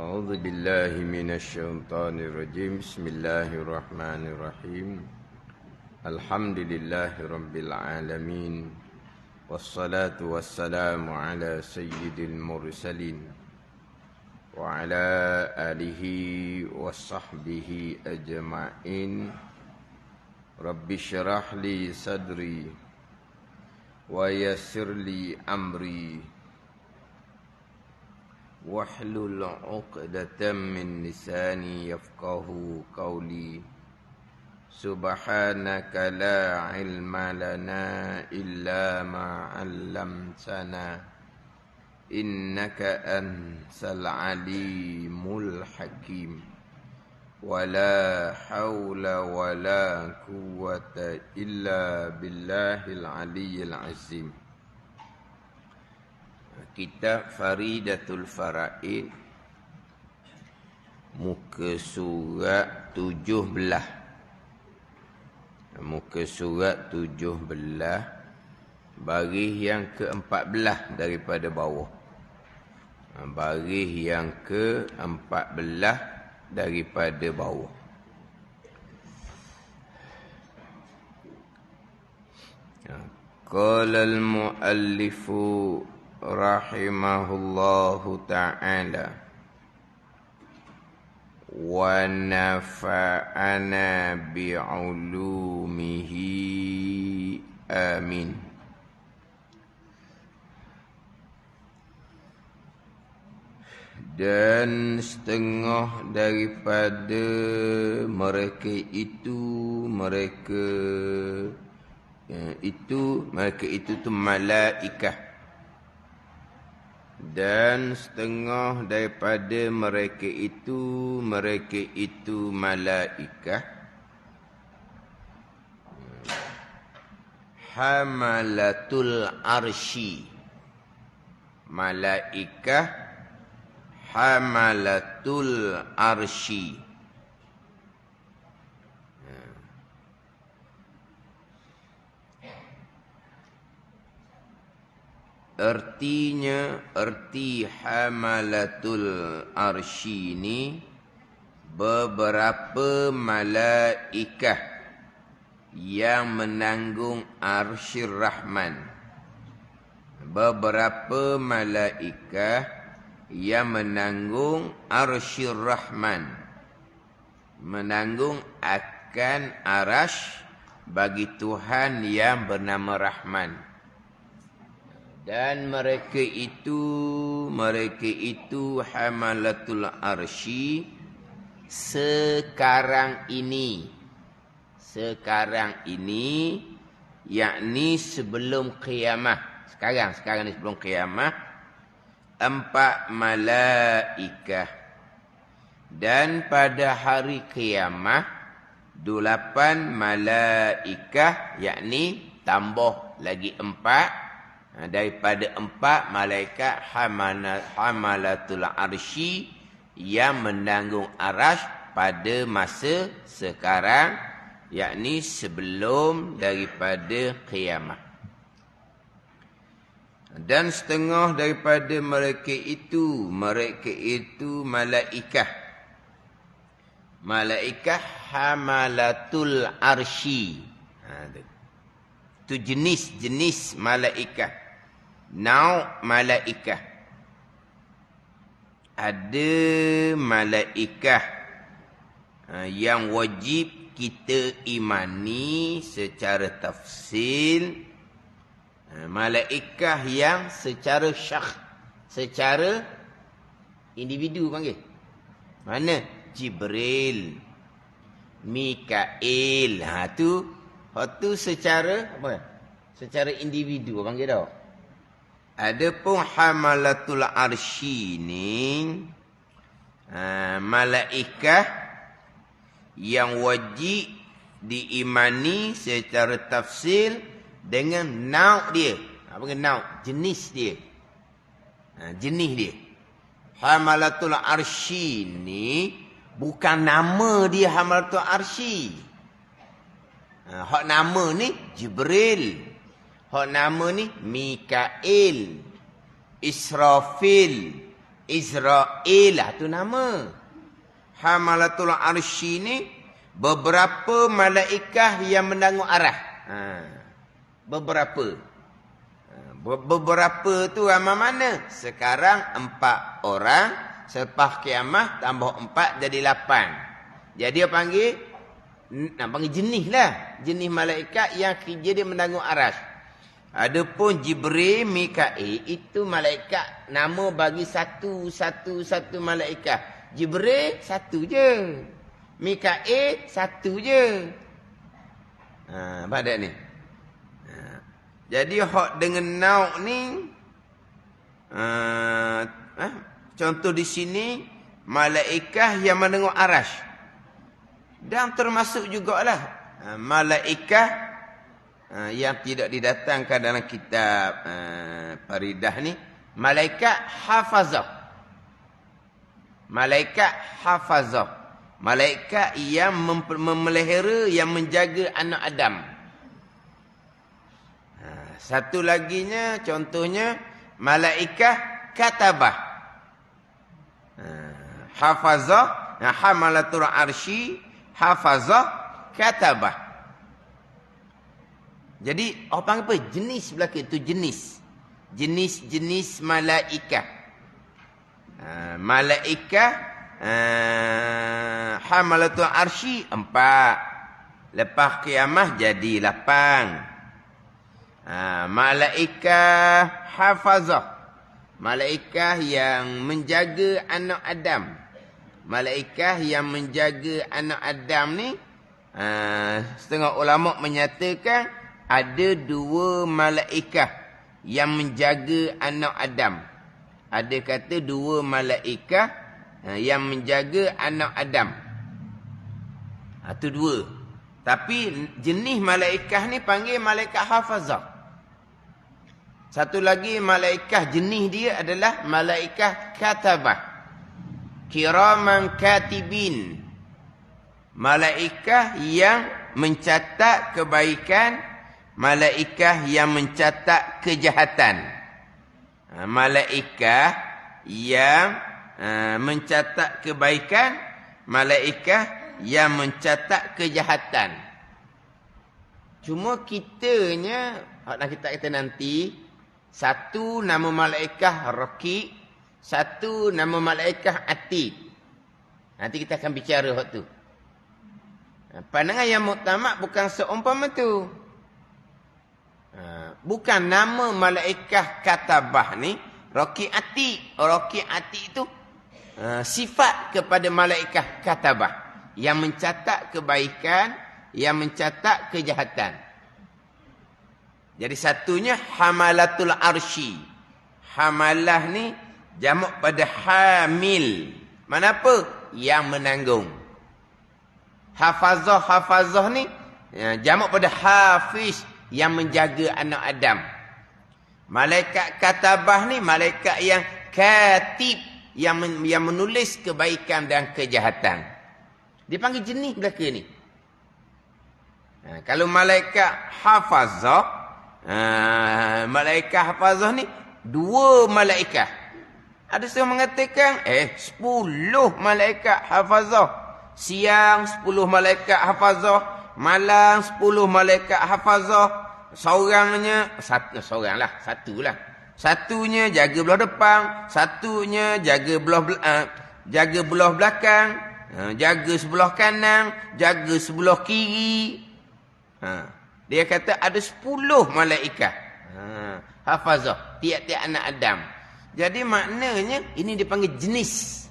أعوذ بالله من الشيطان الرجيم بسم الله الرحمن الرحيم الحمد لله رب العالمين والصلاة والسلام على سيد المرسلين وعلى آله وصحبه أجمعين رب اشرح لي صدري ويسر لي أمري واحلل عقدة من لساني يفقه قولي سبحانك لا علم لنا إلا ما علمتنا إنك أنت العليم الحكيم ولا حول ولا قوة إلا بالله العلي العظيم. Kitab Faridatul Faraid, muka surat 17. Muka surat 17, baris yang ke-14 daripada bawah. Baris yang ke-14 daripada bawah. Qala al-muallifu rahimahullahu ta'ala wa nafa'ana bi'ulumihi amin. Dan setengah daripada mereka itu malaikah. Dan setengah daripada mereka itu malaikah hamalatul arsy. Malaikah hamalatul arsy. Erti hamalatul arsy ini beberapa malaikah yang menanggung arsyir rahman. Beberapa malaikah yang menanggung arsyir rahman, menanggung akan arasy bagi Tuhan yang bernama Rahman. Dan mereka itu hamalatul arsy sekarang ini, yakni sebelum qiyamah. Sekarang ni sebelum qiyamah, 4 malaikah. Dan pada hari qiyamah 8 malaikah, yakni tambah lagi 4. Daripada 4 malaikat hamalatul arsy yang menanggung arasy pada masa sekarang, yakni sebelum daripada qiyamah. Dan setengah daripada mereka itu malaikah hamalatul arsy. Itu jenis malaikah. Malaikah. Ada malaikah yang wajib kita imani secara tafsil. Malaikah yang secara secara individu panggil. Mana? Jibril, Mikail. Tu secara apa? Secara individu panggil tau. Adapun hamalatul arsy ni malaikah yang wajib diimani secara tafsil dengan nau' dia. Apa ke nau'? Jenis dia. Jenis dia. Hamalatul arsy ni bukan nama dia hamalatul arsy. Hak nama ni Jibril. Hak nama ni Mikail, Israfil, Israel lah tu nama. Hamalatul Arsy ni beberapa malaikah yang menanggung arah. Beberapa. Beberapa tu ramai mana? Sekarang 4 orang. Selepas kiamat tambah 4 jadi 8. Jadi dia panggil, nak panggil jenis lah. Jenis malaikat yang kerja dia menanggung arasy. Adapun Jibril, Mikail itu malaikat nama bagi satu malaikat. Jibril satu je. Mikail satu je. Badak ni. Jadi hak dengan nauk ni contoh di sini malaikat yang mendengar arasy. Dan termasuk jugalah malaikat yang tidak didatangkan dalam kitab Faridah ni, malaikat hafazah. Malaikat hafazah. Malaikat yang memelihara, yang menjaga anak Adam. Satu laginya contohnya malaikat katabah. Hafazah, hamalatul arsy, hafazah, katabah. Jadi orang panggil apa? Jenis belaka itu jenis. Jenis-jenis malaikat. Malaikat hamalatul arsy 4. Lepas kiamat jadi 8. Malaikat hafazah. Malaikat yang menjaga anak Adam. Malaikat yang menjaga anak Adam ni, setengah ulama menyatakan ada 2 malaikat yang menjaga anak Adam. Ada kata 2 malaikat yang menjaga anak Adam. Itu 2. Tapi jenis malaikat ni panggil malaikat hafazah. Satu lagi malaikat jenis dia adalah malaikat katabah. Kiraman katibin. Malaikat yang mencatat kebaikan, malaikat yang mencatat kejahatan. Malaikat yang mencatat kebaikan, malaikat yang mencatat kejahatan. Cuma kitanya, nak kita nanti, satu nama malaikat Raqib, satu nama malaikat Atid. Nanti kita akan bicara hak tu. Pandangan yang muktamad bukan seumpama tu. Bukan nama malaikat katabah ni Raqib Atid. Raqib Atid itu sifat kepada malaikat katabah yang mencatat kebaikan, yang mencatat kejahatan. Jadi satunya hamalatul arsy. Hamalah ni jamak pada hamil. Mana apa? Yang menanggung. Hafazah ni jamak pada hafiz, yang menjaga anak Adam. Malaikat katabah ni malaikat yang katib, yang menulis kebaikan dan kejahatan. Dipanggil jenis belaka ni. Kalau malaikat hafazah, malaikat hafazah ni 2 malaikat. Ada yang mengatakan 10 malaikat hafazah. Siang 10 malaikat hafazah, malam 10 malaikat hafazah. Seorangnya satulah. Satunya jaga belah depan, satunya jaga belah belakang, jaga sebelah kanan, jaga sebelah kiri. Dia kata ada 10 malaikat. Hafazah. Tiap-tiap anak Adam. Jadi maknanya ini dipanggil jenis.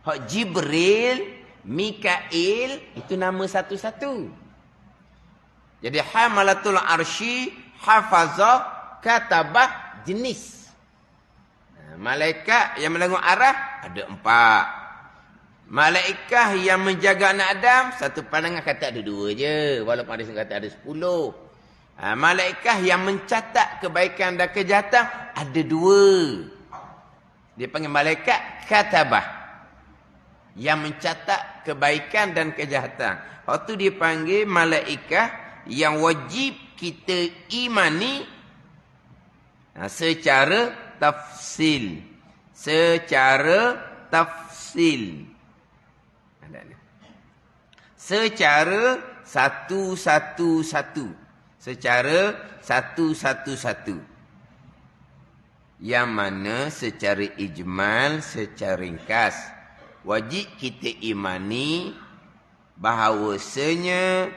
Hak Jibril, Mikail itu nama satu-satu. Jadi hamalatul arsy, hafazah, katabah, jenis. Malaikat yang menanggung arah ada 4. Malaikat yang menjaga anak Adam, satu pandangan kata ada 2 je. Walaupun ada yang kata ada 10. Malaikat yang mencatat kebaikan dan kejahatan, ada 2. Dia panggil malaikat katabah. Yang mencatat kebaikan dan kejahatan. Waktu dia panggil malaikat yang wajib kita imani secara tafsil. secara tafsil. Secara satu-satu-satu. Secara satu-satu-satu. Yang mana secara ijmal, secara ringkas. Wajib kita imani bahawasanya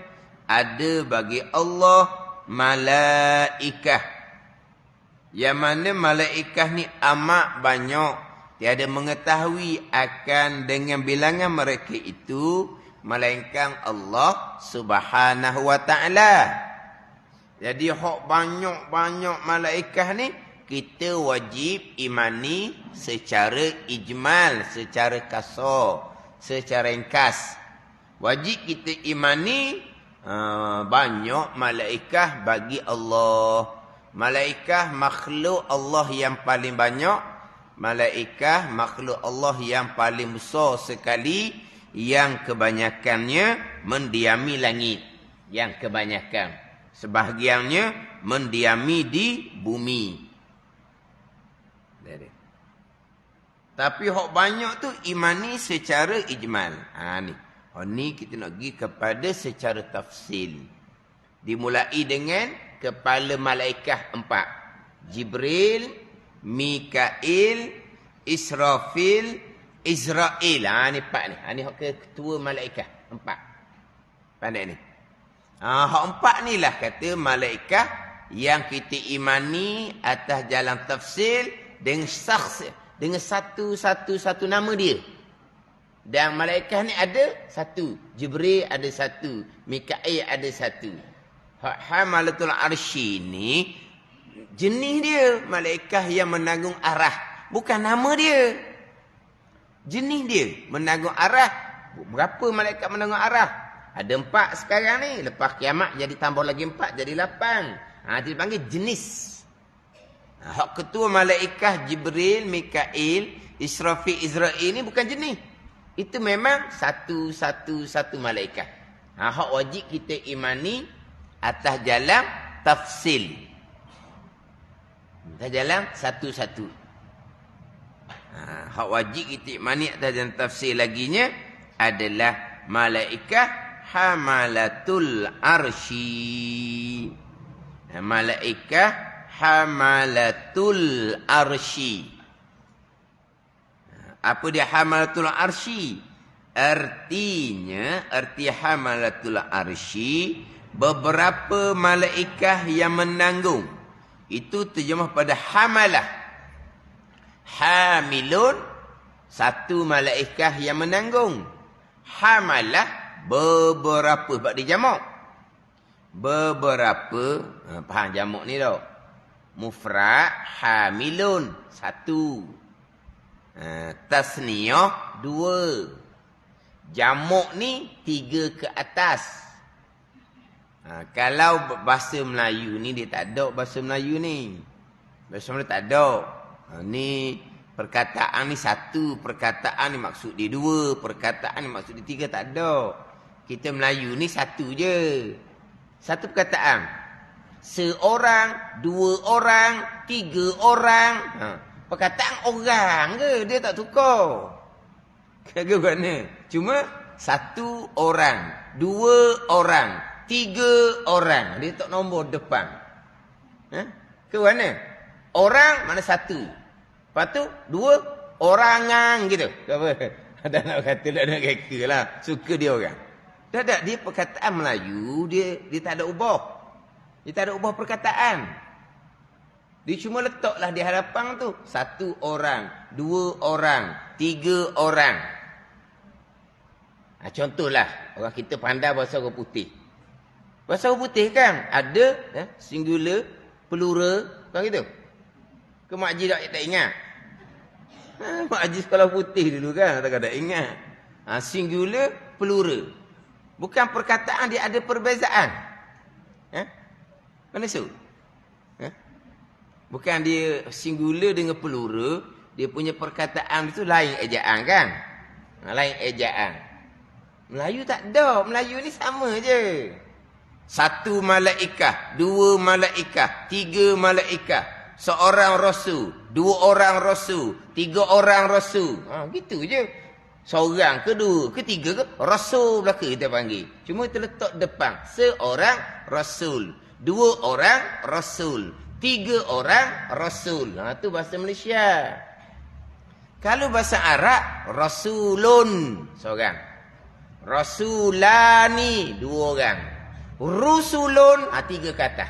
ada bagi Allah malaikah. Yang mana malaikah ni amat banyak. Tiada mengetahui akan dengan bilangan mereka itu melainkan Allah Subhanahu wa ta'ala. Jadi hak banyak-banyak malaikah ni kita wajib imani secara ijmal, secara kasar, secara ringkas. Wajib kita imani banyak malaikah bagi Allah. Malaikah makhluk Allah yang paling banyak. Malaikah makhluk Allah yang paling besar sekali, yang kebanyakannya mendiami langit. Yang kebanyakan. Sebahagiannya mendiami di bumi. Tapi hak banyak tu imani secara ijmal. Ni kita nak pergi kepada secara tafsil. Dimulai dengan kepala malaikat 4. Jibril, Mikail, Israfil, Israel. Ni 4 ni. Ni hak ketua malaikat 4. Pandai ni. Hak 4 ni lah kata malaikat yang kita imani atas jalan tafsil dengan dengan satu nama dia. Dan malaikat ni ada satu. Jibril ada satu. Mikail ada satu. Hamalatul Arsy ni jenis dia malaikat yang menanggung arah. Bukan nama dia. Jenis dia menanggung arah. Berapa malaikat menanggung arah? Ada 4 sekarang ni. Lepas kiamat jadi tambah lagi 4. Jadi 8. Dia panggil jenis. Hak ketua malaikat Jibril, Mikail, Israfil, Israel ni bukan jenis. Itu memang satu malaikat. Hak wajib kita imani atas jalan tafsil. Atas jalan satu-satu. Hak wajib kita imani atas jalan tafsil laginya adalah malaikat hamalatul arsy. Malaikat hamalatul arsy. Apa dia hamalatul arsy? Arti hamalatul arsy, beberapa malaikat yang menanggung. Itu terjemah pada hamalah. Hamilun, satu malaikat yang menanggung. Hamalah, beberapa. Sebab dia jamak. Beberapa. Faham jamak ni tak? Mufrad, hamilun, satu. Tasniyah, 2. Jamuk ni 3 ke atas. Kalau bahasa Melayu ni dia tak ada bahasa Melayu ni. Bahasa Melayu tak ada. Ni perkataan ni 1, perkataan ni maksud dia 2, perkataan ni maksud dia 3, tak ada. Kita Melayu ni 1 je. 1 perkataan. Seorang, 2 orang, 3 orang. Perkataan orang ke? Dia tak tukar. Kagak mana? Cuma 1 orang, 2 orang, 3 orang. Dia tak nombor depan. Ke mana? Orang mana 1. Lepas tu 2 orangan gitu. Apa? Ada nak kata tak nak kata lah. Suka dia orang. Tak. Dia perkataan Melayu. Dia tak ada ubah. Dia tak ada ubah perkataan. Dia cuma letaklah di hadapan tu. 1 orang, 2 orang, 3 orang. Contohlah. Orang kita pandai bahasa orang putih. Bahasa orang putih kan ada singular, plural. Kan gitu? Ke Mak Haji tak ingat? Mak Haji sekolah putih dulu kan. Tak ingat. Singular, plural. Bukan perkataan dia ada perbezaan. Mana so? Bukan dia singular dengan plural. Dia punya perkataan itu lain ejaan kan? Lain ejaan. Melayu tak ada. Melayu ni sama je. 1 malaikat, 2 malaikat, 3 malaikat, 1 rasul, 2 orang rasul, 3 orang rasul. Gitu je. Seorang ke 2 ke 3 ke rasul belaka kita panggil. Cuma kita letak depan. Seorang rasul. 2 orang rasul. 3 orang rasul. Tu bahasa Malaysia. Kalau bahasa Arab, rasulun seorang. Rasulani 2 orang. Rusulun 3 kata.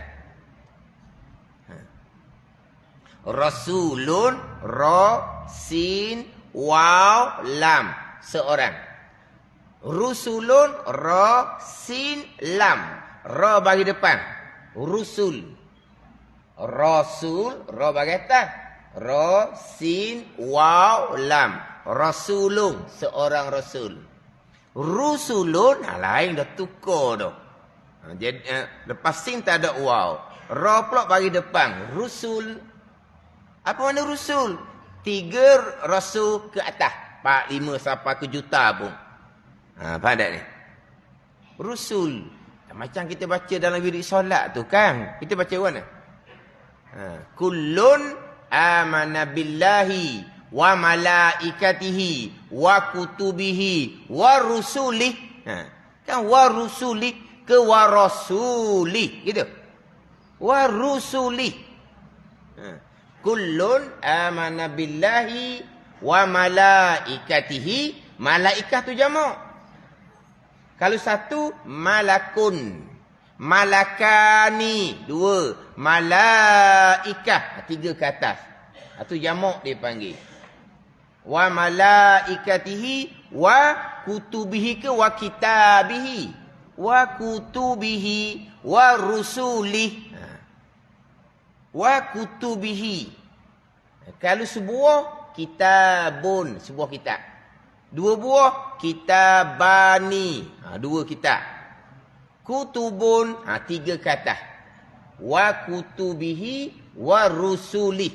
Rasulun, ra, sin, waw, lam. Seorang. Rusulun, ra, sin, lam. Ra bagi depan. Rusul. Rasul, ra bagi atas. Ra, sin, waw, lam. Rasulun, seorang rasul. Rusulun, lain dah tukar dah. Jadi lepas sin tak ada waw. Ra pula bagi depan. Rusul. Apa makna rusul? 3 rasul ke atas. 4, 5 sampai ke juta pun. Faham tak ni? Rusul. Macam kita baca dalam wirid solat tu kan. Kita baca mana? Kullun amana billahi wa malaikatihi wa kutubihi wa rusulih. Kan wa rusulih ke wa rasulih. Gitu. Wa rusulih. Kullun amana billahi wa malaikatihi. Malaikah tu jamak. Kalau satu, malakun. Malakani. 2. Malaikah. 3 ke atas. Itu jamak dia panggil. Wa malaikatihi wa kutubihi ke wa kitabihi. Wa kutubihi wa rusulih. Wa kutubihi. Kalau sebuah, kitabun. Sebuah kitab. 2 buah, kitabani. 2 kitab. Kutubun. 3 kata. Wa kutubihi wa rusulih.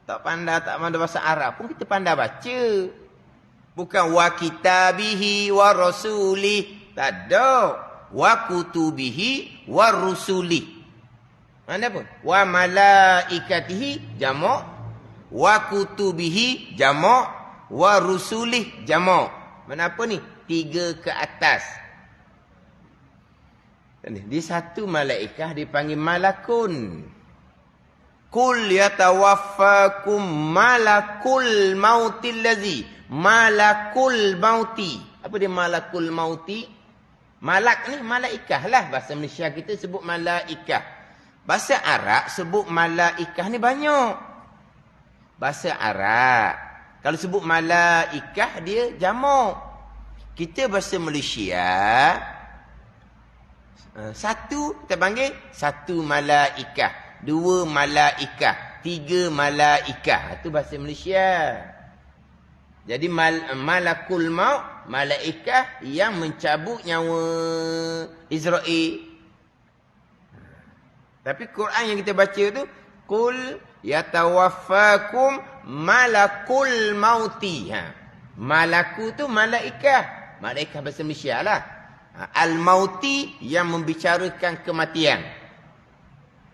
Tak pandai bahasa Arab pun kita pandai baca. Bukan wa kitabihi wa rasulih. Tak ada. Wa kutubihi wa rusulih. Mana pun? Wa malaikatihi jamak. Wa kutubihi jamak. Wa rusulih jamak. Mana apa ni? 3 ke atas. Di satu malaikah dipanggil malakun. Kul yatawaffakum malakul mautil ladzi. Malakul mauti. Apa dia malakul mauti? Malak ni malaikah lah. Bahasa Malaysia kita sebut malaikah. Bahasa Arab sebut malaikah ni banyak. Bahasa Arab. Kalau sebut malaikah dia jamak. Kita bahasa Malaysia. Satu kita panggil satu malaikah. 2 malaikah. 3 malaikah. Itu bahasa Malaysia. Jadi malakul maut. Malaikah yang mencabut nyawa Israel. Tapi Quran yang kita baca tu, Qul yatawaffakum malakul mauti. Malaku tu malaikah. Malaikah bahasa Malaysia lah. Al-mauti yang membicarakan kematian.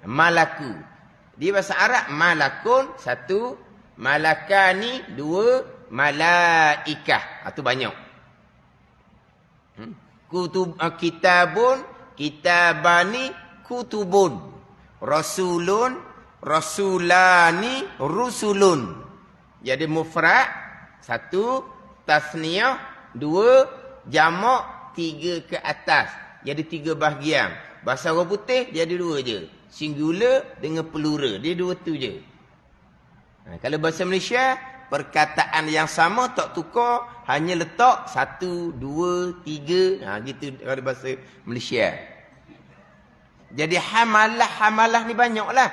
Malaku. Di bahasa Arab, malakun 1, malakani 2, malaikah. Itu banyak. Kitabun, kitabani, kutubun. Rasulun, rasulani, rusulun. Jadi mufrad 1, tasniyah 2, jamak 3 ke atas. Jadi 3 bahagian. Bahasa orang putih dia ada 2 je. Singular dengan plural. Dia 2 tu je. Kalau bahasa Malaysia, perkataan yang sama tak tukar, hanya letak 1, 2, 3. Gitu kalau bahasa Malaysia. Jadi hamalah ni banyak lah.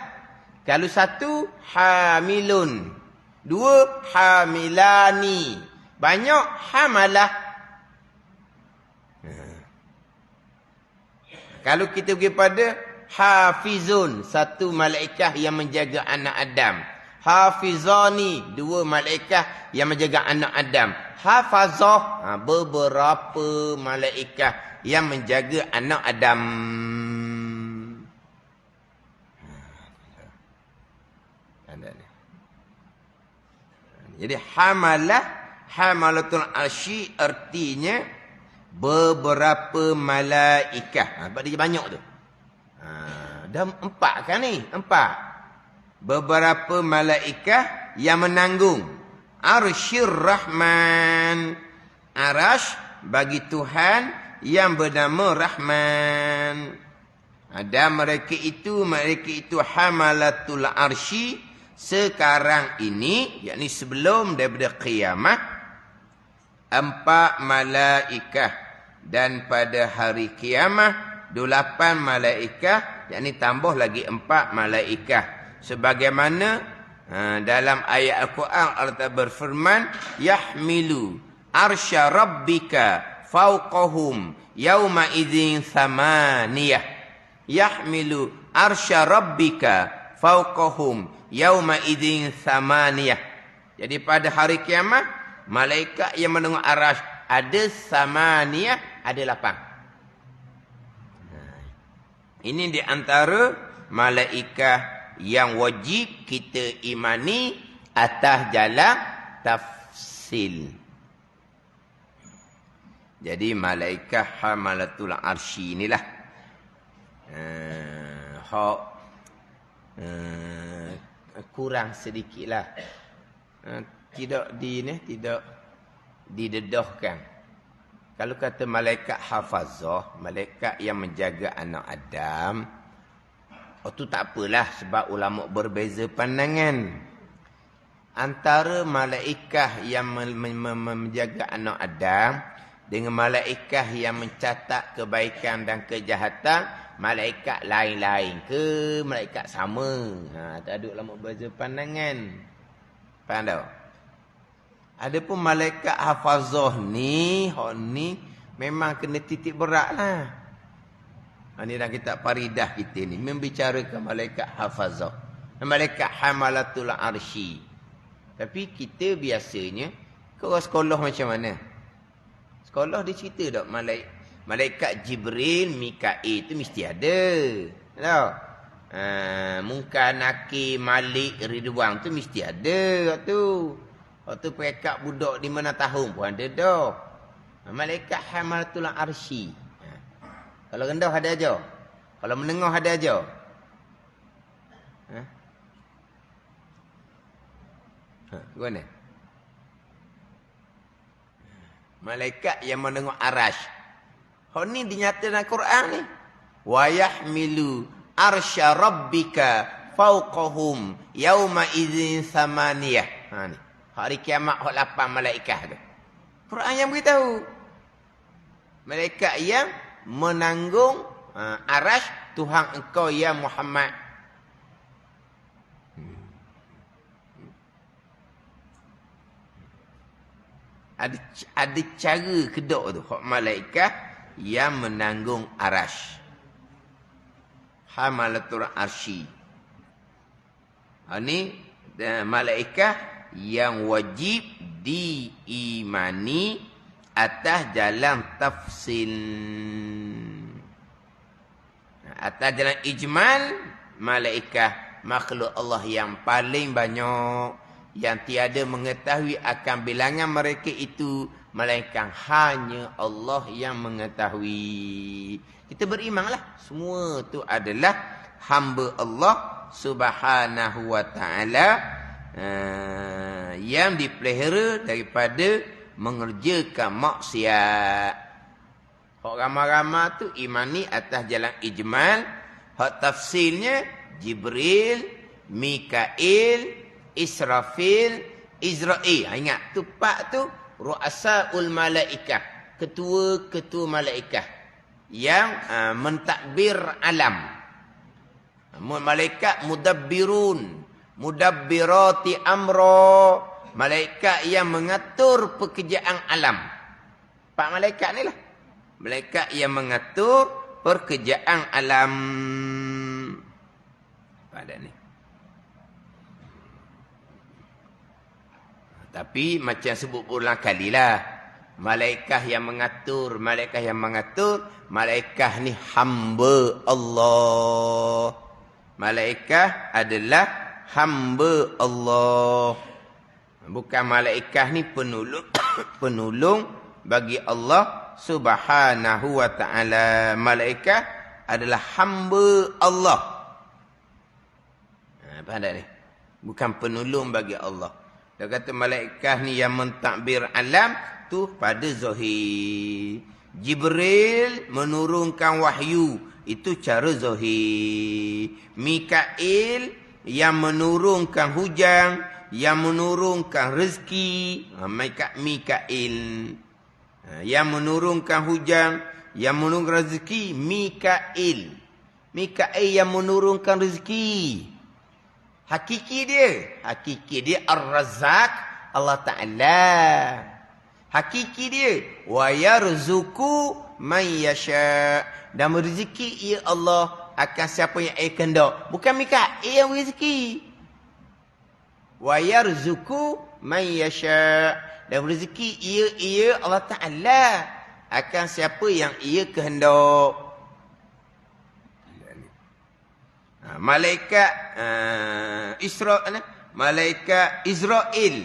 Kalau 1, hamilun. 2, hamilani. Banyak hamalah. Kalau kita pergi pada hafizun. 1 malaikah yang menjaga anak Adam. Hafizani. 2 malaikah yang menjaga anak Adam. Hafazah. Beberapa malaikah yang menjaga anak Adam. Jadi hamalatul arsy artinya beberapa malaikat. Sebab dia banyak tu. Dah 4 kan ni? 4. Beberapa malaikat yang menanggung Arsyir Rahman. Arash bagi Tuhan yang bernama Rahman. Dan mereka itu hamalatul arsy sekarang ini, yakni sebelum daripada kiamat, 4 malaikat. Dan pada hari kiamat 8 malaikat, yakni tambah lagi 4 malaikat. Sebagaimana dalam ayat Al-Quran Allah berfirman, yahmilu arsya rabbika fawqahum yawma idzin thamaniyah. Yahmilu arsya rabbika fawqahum yawma idzin thamaniyah. Jadi pada hari kiamat, malaikat yang menengok arasy ada thamaniyah, ada 8. Ini di antara malaikat yang wajib kita imani atas jalan tafsil. Jadi malaikat hamalatul arsy inilah kurang sedikitlah, tidak didedahkan. Kalau kata malaikat hafazah, malaikat yang menjaga anak Adam, itu tak apalah, sebab ulama berbeza pandangan antara malaikat yang menjaga anak Adam dengan malaikat yang mencatat kebaikan dan kejahatan. Malaikat lain-lain ke malaikat sama? Tak ada ulama berbeza pandangan. Faham tak? Adapun malaikat hafazah ni, memang kena titik berat lah. Ini dalam kitab Faridah kita ni membicarakan malaikat hafazah, malaikat hamalatul arsy. Tapi kita biasanya, kau sekolah macam mana? Sekolah dia cerita tak malaikat Jibril, Mikail tu mesti ada. Tahu? Munkar, Nakir, Malik, Ridwan tu mesti ada waktu perekat budak 5 tahun pun ada dah. Malaikat hamalatul arsy. Kalau rendah ada aja. Kalau menengah ada aja. Gimana? Malaikat yang menengok arash. Ni dinyatakan dalam Quran ni. Wa yahmilu arsya rabbika fawqahum yawma idzin thamaniyah. Ni. Hari kiamat 8 malaikat tu. Quran yang beritahu. Malaikat yang menanggung arash Tuhan engkau ya Muhammad. Ada cara kedok tu, hak malaikat yang menanggung arash, hamalatul arsy. Ini malaikat yang wajib diimani atas jalan tafsil. Atas jalan ijmal, malaikat makhluk Allah yang paling banyak, yang tiada mengetahui akan bilangan mereka itu, melainkan hanya Allah yang mengetahui. Kita berimanlah semua itu adalah hamba Allah Subhanahu wa taala, yang dipelihara daripada mengerjakan maksiat. Hak ramai-ramai tu imani atas jalan ijmal. Hak tafsilnya Jibril, Mikail, Israfil, Israel. Ingat tu pak tu ru'asaul malaikah, ketua-ketua malaikat yang mentadbir alam. Malaikat mudabbirun, mudabbirati amra, malaikat yang mengatur pekerjaan alam. Pak malaikat ni lah, malaikat yang mengatur pekerjaan alam. Pada ni. Tapi macam sebut berulang kali lah, malaikat yang mengatur, malaikat ni hamba Allah. Malaikat adalah hamba Allah. Bukan malaikat ni penolong penolong bagi Allah Subhanahu wa ta'ala. Malaikat adalah hamba Allah. Faham tak ni? Bukan penolong bagi Allah. Dia kata malaikat ni yang mentadbir alam tu pada zahir. Jibril menurunkan wahyu, itu cara zahir. Mikail yang menurunkan hujan, yang menurunkan rezeki. Mikail yang menurunkan hujan, yang menurunkan rezeki. Mikail yang menurunkan rezeki. Hakiki dia Ar-Razzaq, Allah Ta'ala. Hakiki dia wa yarzuqu man yasha, dan rezeki ia Allah akan siapa yang ia kehendak. Bukan Mikail yang rezeki. Wa yarzuqu man yasha, dan rezeki ia Allah Ta'ala akan siapa yang ia kehendak. Malaikat Malaikat Israel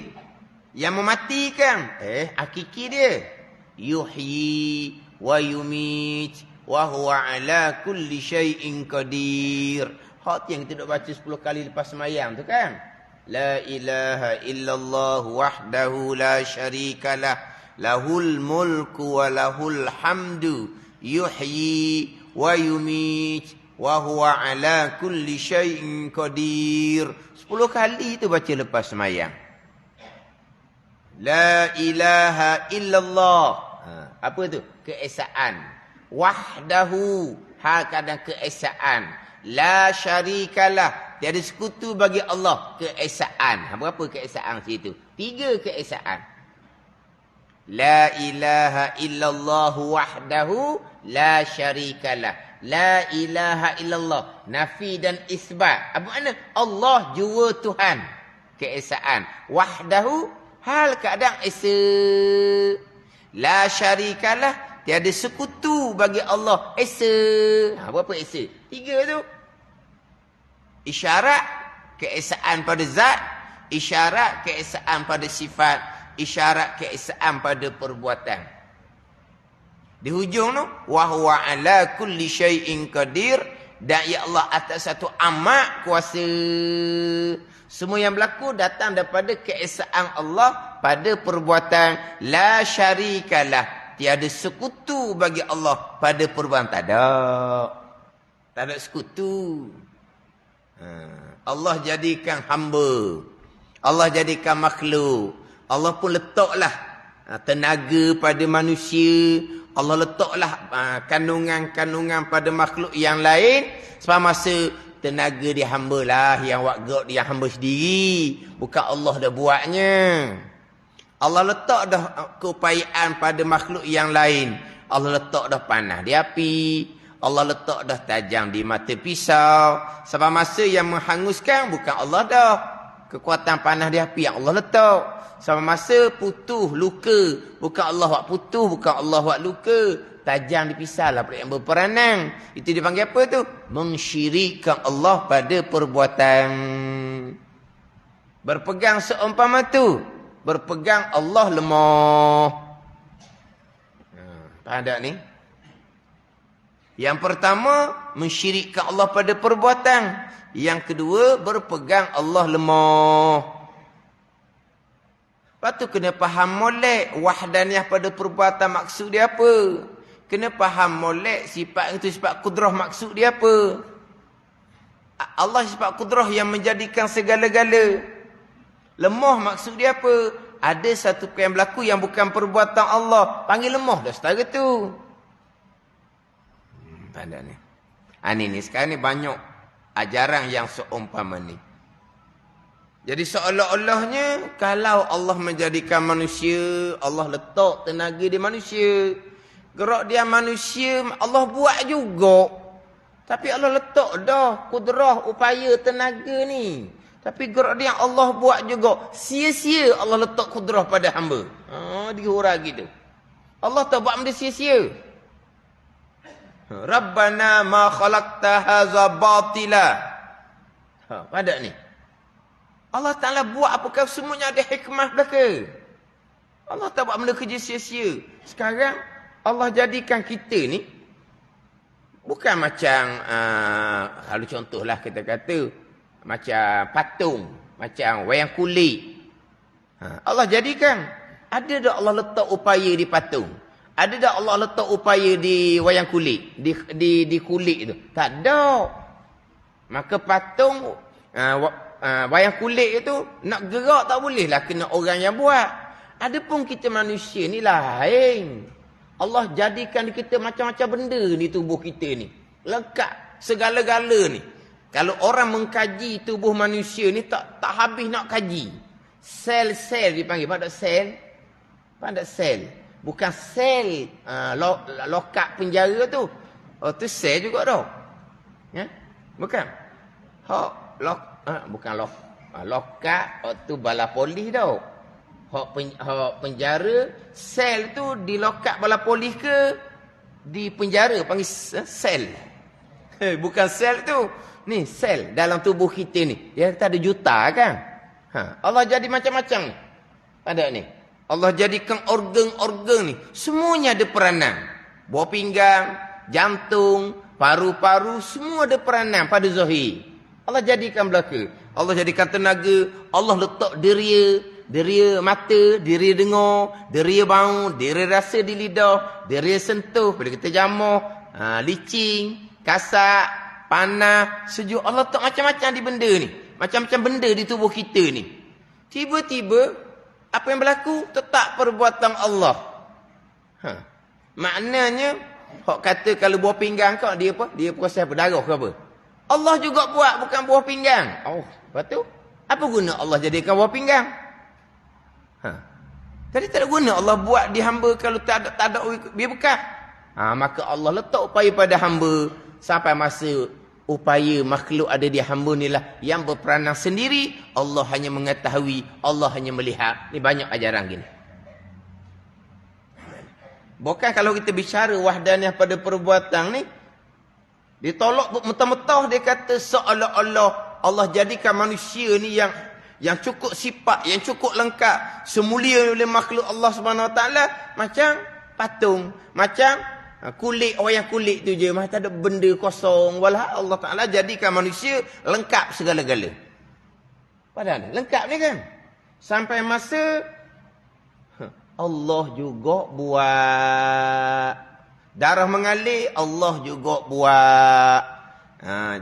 yang mematikan, hakiki dia yuhyi wa yumit wa huwa ala kulli syai'in qadir. Hak yang kita duk baca 10 kali lepas sembahyang tu kan. La ilaha illallah wahdahu la syarikalah, lahul mulku wa lahul hamdu, yuhyi wa yumit wa huwa ala kulli syai'in qadir. 10 kali tu baca lepas sembahyang. La ilaha illallah. Apa tu? Keesaan. Wahdahu, hal kadang keesaan. La syarikalah, tiada sekutu bagi Allah, keesaan. Berapa keesaan situ? 3 keesaan. La ilaha illallah wahdahu la syarikalah. La ilaha illallah, nafi dan isbat. Apa makna? Allah jua Tuhan, keesaan. Wahdahu, hal keadaan esa. La syarikalah, tiada sekutu bagi Allah, esa. Berapa esa? 3 tu. Isyarat keesaan pada zat, isyarat keesaan pada sifat, isyarat keesaan pada perbuatan. Di hujung tu, wa huwa ala kulli syai'in qadir, dan ya Allah atas satu amat kuasa. Semua yang berlaku datang daripada keesaan Allah pada perbuatan. La syarikalah, tiada sekutu bagi Allah pada perbuatan. Tak ada sekutu. Allah jadikan hamba, Allah jadikan makhluk. Allah pun letaklah tenaga pada manusia. Allah letaklah kandungan-kandungan pada makhluk yang lain. Sebab masa tenaga dia hamba lah, yang buat gerak dia hamba sendiri. Bukan Allah dah buatnya. Allah letak dah keupayaan pada makhluk yang lain. Allah letak dah panah di api. Allah letak dah tajam di mata pisau. Sebab masa yang menghanguskan bukan Allah dah. Kekuatan panah di api yang Allah letak. Sama masa putuh luka, bukan Allah buat putuh, bukan Allah buat luka. Tajam dipisah lah yang berperanang. Itu dipanggil apa tu? Mensyirikkan Allah pada perbuatan. Berpegang seumpama tu, berpegang Allah lemah. Faham tak ni? Yang pertama, mensyirikkan Allah pada perbuatan. Yang kedua, berpegang Allah lemah. Lepas tu kena faham molek wahdaniyah pada perbuatan maksud dia apa. Kena faham molek sifat itu sifat kudrah maksud dia apa. Allah sifat kudrah yang menjadikan segala-gala. Lemah maksud dia apa. Ada satu yang berlaku yang bukan perbuatan Allah. Panggil lemah dah setara tu. Pandai ni. Ni sekarang ni banyak ajaran yang seumpama ni. Jadi seolah-olahnya kalau Allah menjadikan manusia, Allah letak tenaga di manusia. Gerak dia manusia, Allah buat juga. Tapi Allah letak dah kudrah, upaya, tenaga ni. Tapi gerak dia Allah buat juga. Sia-sia Allah letak kudrah pada hamba. Dihurah gitu. Allah tak buat benda sia-sia. Rabbana ma khalaqta hadza batila. Pada ni. Allah Ta'ala buat apakah semuanya ada hikmah belaka. Allah tak buat benda kerja sia-sia. Sekarang Allah jadikan kita ni bukan macam kalau contohlah kita kata macam patung, macam wayang kulit. Allah jadikan ada dak Allah letak upaya di patung. Ada dak Allah letak upaya di wayang kulit, di kulit tu. Tak ada. Maka patung wayang kulit itu nak gerak tak boleh lah, kena orang yang buat. Adapun kita manusia ni lain. Allah jadikan kita macam-macam benda di tubuh kita ni. Lengkap segala-gala ni. Kalau orang mengkaji tubuh manusia ni tak habis nak kaji. Sel-sel dipanggil. Pada sel? Pada sel. Bukan sel lokap penjara tu. Oh tu sel juga dah. Ya? Bukan. Bukan lokap tu bala polis dah. Hak penjara, sel tu di lokap bala polis ke di penjara panggil sel. Bukan sel tu. Ni sel dalam tubuh kita ni. Dia kata ada juta kan. Allah jadi macam-macam ni. Pada ni. Allah jadikan organ-organ ni. Semuanya ada peranan. Buah pinggang, jantung, paru-paru. Semua ada peranan pada zahir. Allah jadikan belaka. Allah jadikan tenaga. Allah letak deria mata, deria dengar, deria bau, deria rasa di lidah, deria sentuh, bila kita jamuh, licin, kasak, panas, sejuk. Allah letak macam-macam di benda ni. Macam-macam benda di tubuh kita ni. Tiba-tiba, apa yang berlaku? Tetap perbuatan Allah. Maknanya, hok kata kalau buah pinggang kau, dia apa? Dia proses berdarah ke apa? Allah juga buat, bukan buah pinggang. Oh, lepas tu, apa guna Allah jadikan buah pinggang? Jadi tak ada guna Allah buat di hamba kalau tak ada biar bekas. Maka Allah letak upaya pada hamba sampai masa upaya makhluk ada di hamba ni lah yang berperanan sendiri. Allah hanya mengetahui, Allah hanya melihat. Ni banyak ajaran gini. Bukan kalau kita bicara wahdaniyah pada perbuatan ni, ditolak mentah-mentah dia kata seolah-olah Allah jadikan manusia ni yang cukup sifat, yang cukup lengkap, semulia oleh makhluk Allah Subhanahu Wa Taala, macam patung, macam kulit, wayang kulit tu je, macam ada benda kosong. Walah Allah Taala jadikan manusia lengkap segala-gala. Padahal lengkap ni kan. Sampai masa Allah juga buat. Darah mengalir, Allah juga buat.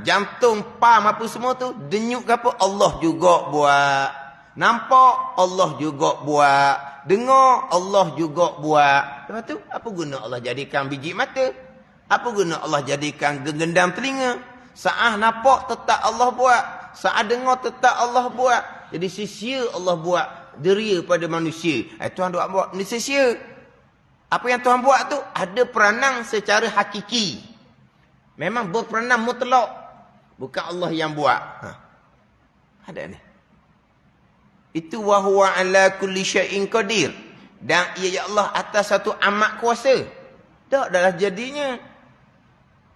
Jantung, pam apa semua tu, denyut ke apa, Allah juga buat. Nampak, Allah juga buat. Dengar, Allah juga buat. Lepas tu, apa guna Allah jadikan biji mata? Apa guna Allah jadikan genggam telinga? Saat nampak, tetap Allah buat. Saat dengar, tetap Allah buat. Jadi sia-sia Allah buat deria pada manusia. Tuhan buat ni sia-sia. Apa yang Tuhan buat tu, ada peranan secara hakiki. Memang berperanan mutlak. Bukan Allah yang buat. Ada ni. Itu wa huwa ala kulli syai'in qadir. Dan ia ya Allah atas satu amat kuasa. Tak adalah jadinya.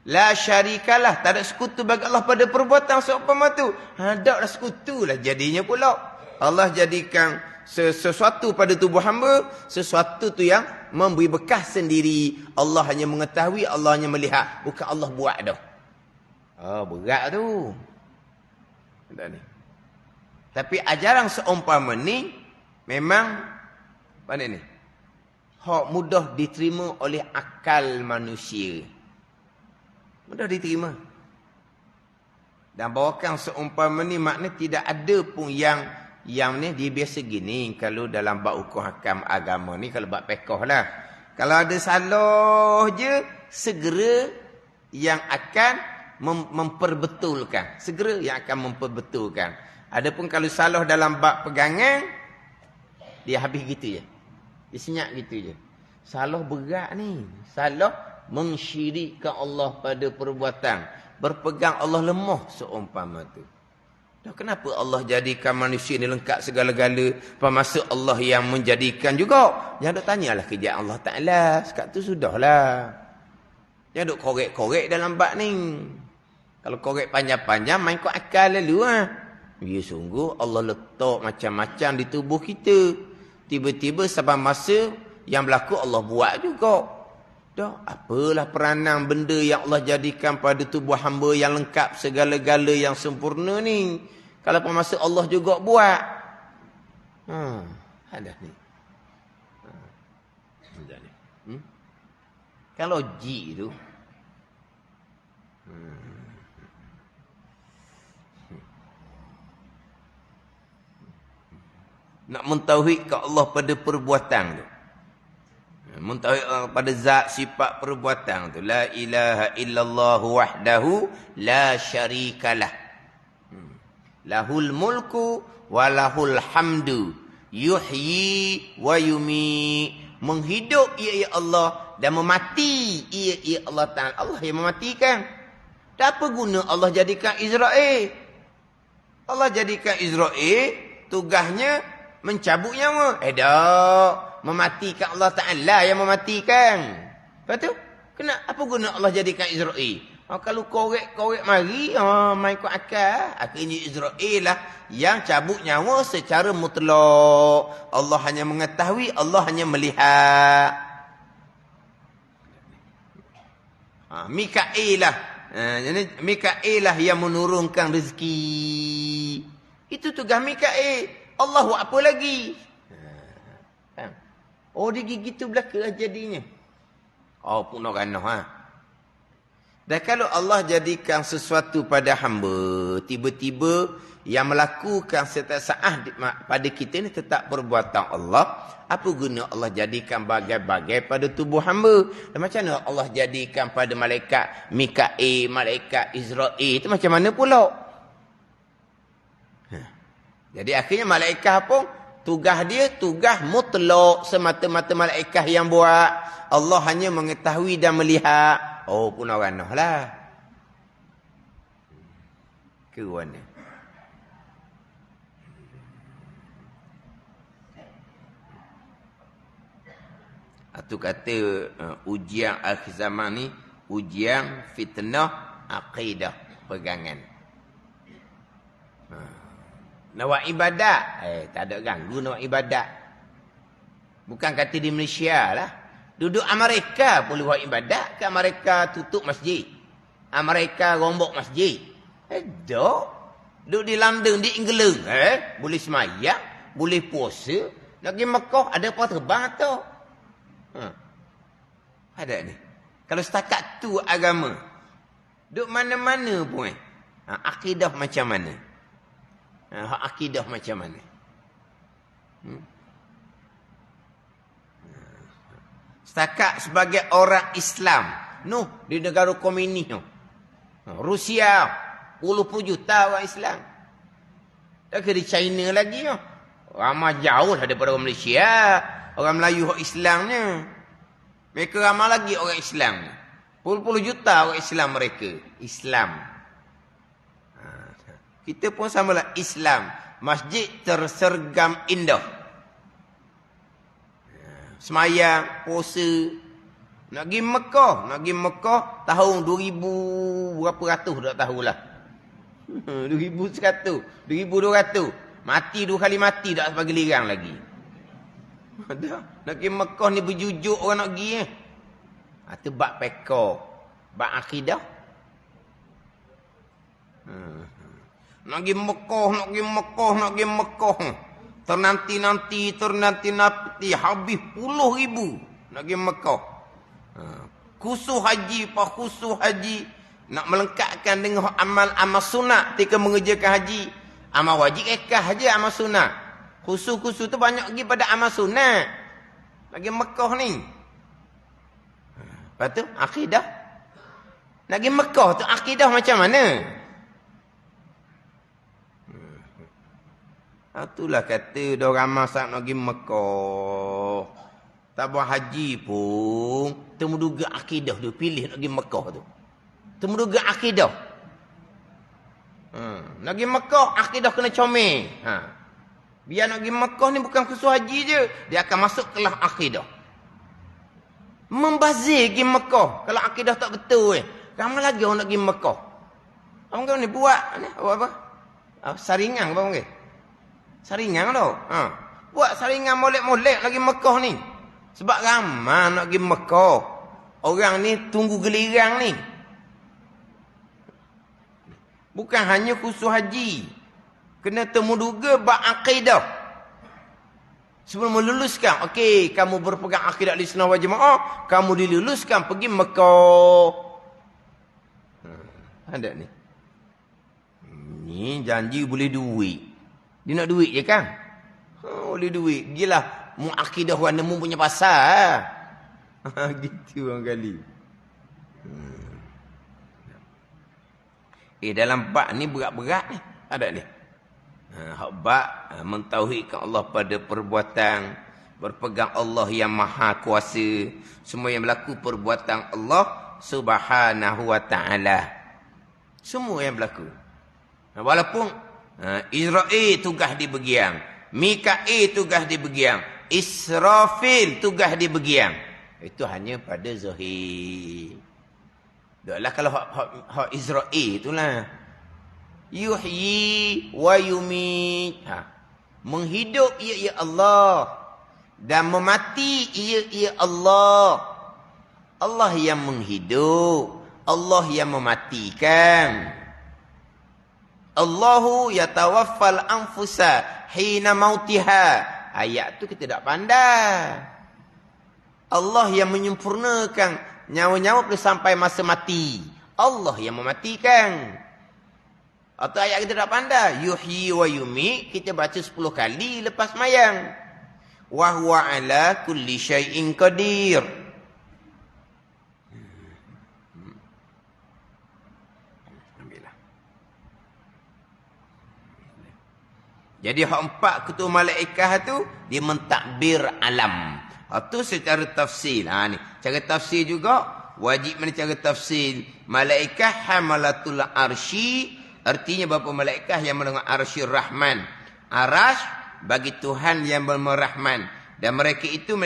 La syarikalah. Tak ada sekutu bagi Allah pada perbuatan seumpama tu. Tak ada sekutu lah jadinya pula. Allah jadikan sesuatu pada tubuh hamba. Sesuatu tu yang memberi bekas sendiri. Allah hanya mengetahui, Allah hanya melihat. Bukan Allah buat dah. Berat tu. Tak ni. Tapi ajaran seumpama ni memang mana ni? Mudah diterima oleh akal manusia. Mudah diterima. Dan bawakan seumpama ni makna tidak ada pun yang ni dia biasa gini kalau dalam bab hukum hakam agama ni, kalau bab fiqh lah. Kalau ada salah je, segera yang akan memperbetulkan. Segera yang akan memperbetulkan. Adapun kalau salah dalam bab pegangan, dia habis gitu je. Dia senyap gitu je. Salah berat ni. Salah mensyirikkan Allah pada perbuatan. Berpegang Allah lemah seumpama tu. Dah kenapa Allah jadikan manusia ni lengkap segala-gala, masa Allah yang menjadikan juga. Jangan duk tanyalah kerja Allah Ta'ala. Sekat tu sudahlah. Jangan duk korek-korek dalam bab ni. Kalau korek panjang-panjang, main kau akal lalu lah. Ya sungguh Allah letak macam-macam di tubuh kita. Tiba-tiba sampai masa yang berlaku Allah buat juga. Dah, apalah peranan benda yang Allah jadikan pada tubuh hamba yang lengkap segala-gala yang sempurna ni. Kalau masa Allah juga buat. Ada ni. Ada ni. Kalau logik tu. Nak mentauhid ke Allah pada perbuatan tu. Mentauhid pada zat sifat perbuatan tu. La ilaha illallah wahdahu la syarikalah. Lahul mulku wa lahul hamdu. Yuhyi wa yumi. Menghidup ia Allah dan memati ia Allah Ta'ala. Allah yang mematikan. Dan apa guna Allah jadikan Israel? Allah jadikan Israel tugasnya mencabut nyawa. Tak. Mematikan Allah Ta'ala yang mematikan. Lepas tu, apa guna Allah jadikan Israel? Kalau korek mari, main kau akal. Akhirnya Israel lah yang cabut nyawa secara mutlak. Allah hanya mengetahui, Allah hanya melihat. Mikail lah. Mikail lah yang menurunkan rezeki. Itu tugas Mikail. Allah buat apa lagi? Dia gitu belaka jadinya. Pun nak kena. Dan kalau Allah jadikan sesuatu pada hamba, tiba-tiba yang melakukan setiap saat pada kita ni tetap perbuatan Allah, apa guna Allah jadikan bagai-bagai pada tubuh hamba? Dan macam mana Allah jadikan pada malaikat Mikail, malaikat Israel, itu macam mana pula? Jadi akhirnya malaikat pun tugas dia tugas mutlak semata-mata malaikat yang buat. Allah hanya mengetahui dan melihat. Pun orang lah. Ke mana? Itu kata ujian akhir zaman ni ujian fitnah akidah pegangan. Nak buat ibadat. Tak ada ganggu nak buat ibadat. Bukan kata di Malaysia lah. Duduk Amerika boleh buat ibadat. Ke Amerika tutup masjid. Amerika rombok masjid. Tak. Duduk di London, di England. Boleh semayang. Boleh puasa. Nak pergi Mekah, ada apa terbang tu? Ada ni. Kalau setakat tu agama. Duduk mana-mana pun. Akidah macam mana? Akidah macam mana? Setakat sebagai orang Islam. Di negara komunis. Rusia. Puluh juta orang Islam. Tak kira di China lagi. Ramai jauh daripada orang Malaysia. Orang Melayu Islamnya. Mereka ramai lagi orang Islam. Puluh juta orang Islam mereka. Islam. Kita pun samalah Islam. Masjid tersergam indah. Semayang, puasa. Nak pergi Mekah. Tahun 2000 berapa ratus tak tahulah. 2100, 2200. Mati 2 kali mati tak sampai gelirang lagi. Nak pergi Mekah ni berjujuk orang nak pergi. Itu bab pekor. Bab akidah. Nak pergi Mekah. Ternanti-nanti. Habis 10,000 nak pergi Mekah. Khusus haji. Nak melengkapkan dengan amal sunat ketika mengerjakan haji. Amal wajib ekah haja amal sunat. Khusus tu banyak lagi pada amal sunat. Nak pergi Mekah ni. Lepas tu akidah. Nak pergi Mekah tu akidah macam mana? Itulah kata orang masak nak pergi Mekah. Tak buat haji pun. Temuduga akidah dia pilih nak pergi Mekah tu. Temuduga akidah. Nak pergi Mekah, akidah kena comel. Biar nak pergi Mekah ni bukan khusus haji je. Dia akan masuk kelas akidah. Membazir pergi Mekah. Kalau akidah tak betul. Ramai lagi orang nak pergi Mekah. Orang ni buat apa? Saringan apa panggil? Saringan tau. Buat saringan molek-molek lagi Mekah ni. Sebab ramai nak pergi Mekah. Orang ni tunggu giliran ni. Bukan hanya khusus haji. Kena temuduga ba'aqidah. Sebelum meluluskan, okey, kamu berpegang akidah Ahlussunnah wal Jamaah, kamu diluluskan pergi Mekah. Ada ni. Ni janji boleh duit. Dia nak duit je kan? Boleh duit. Gilah mu akidah warna mu punya pasal. Gitu orang kali. Dalam bab ni berat-berat ni. Ada ni. Bab mentauhidkan Allah pada perbuatan, berpegang Allah yang maha kuasa, semua yang berlaku perbuatan Allah subhanahu wa ta'ala. Semua yang berlaku. Walaupun Israel tugas di begiang, Mikail tugas di begiang, Israfil tugas di begiang. Itu hanya pada zahir. Taklah kalau hak Israel itulah. Yuhyi wa yumit. Menghidup ia Allah. Dan memati ia Allah. Allah yang menghidup. Allah yang mematikan. Allahu yatawaffal anfusa hina mautiha. Ayat tu kita tak pandai. Allah yang menyempurnakan nyawa-nyawa boleh sampai masa mati. Allah yang mematikan. Atau ayat kita tak pandai. Yuhyi wa yumi. Kita baca 10 kali lepas mayang. Wa huwa ala kulli syai'in qadir. Jadi hak 4 ketua malaikat tu dia mentakbir alam. Itu secara tafsir. Ni cara tafsir juga wajib mana cara tafsir. Malaikat hamalatul arsy artinya berapa malaikat yang mendengar arsy Rahman. Arash bagi Tuhan yang berrahman. Dan mereka itu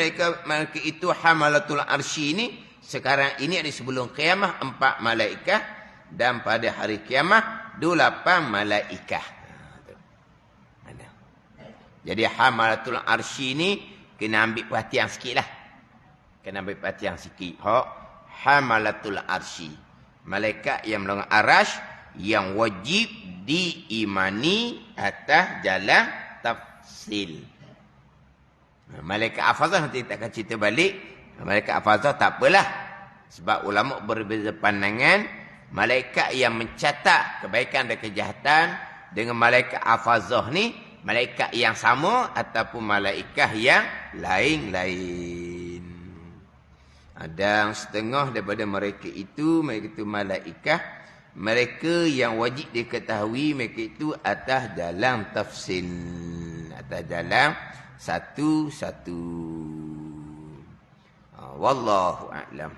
hamalatul arsy ini sekarang ini ada sebelum kiamat 4 malaikat dan pada hari kiamat 28 malaikat. Jadi hamalatul arsy ni kena ambil perhatian sikit lah. Kena ambil perhatian sikit. Hamalatul arsy. Malaikat yang melanggar arash yang wajib diimani atas jalan tafsil. Malaikat hafazah nanti kita akan cerita balik. Malaikat hafazah tak apalah. Sebab ulama berbeza pandangan. Malaikat yang mencatat kebaikan dan kejahatan dengan malaikat hafazah ni malaikat yang sama ataupun malaikat yang lain-lain. Ada setengah daripada mereka itu malaikat mereka yang wajib diketahui mereka itu atas jalan tafsil, atas jalan satu-satu. Wallahu a'lam.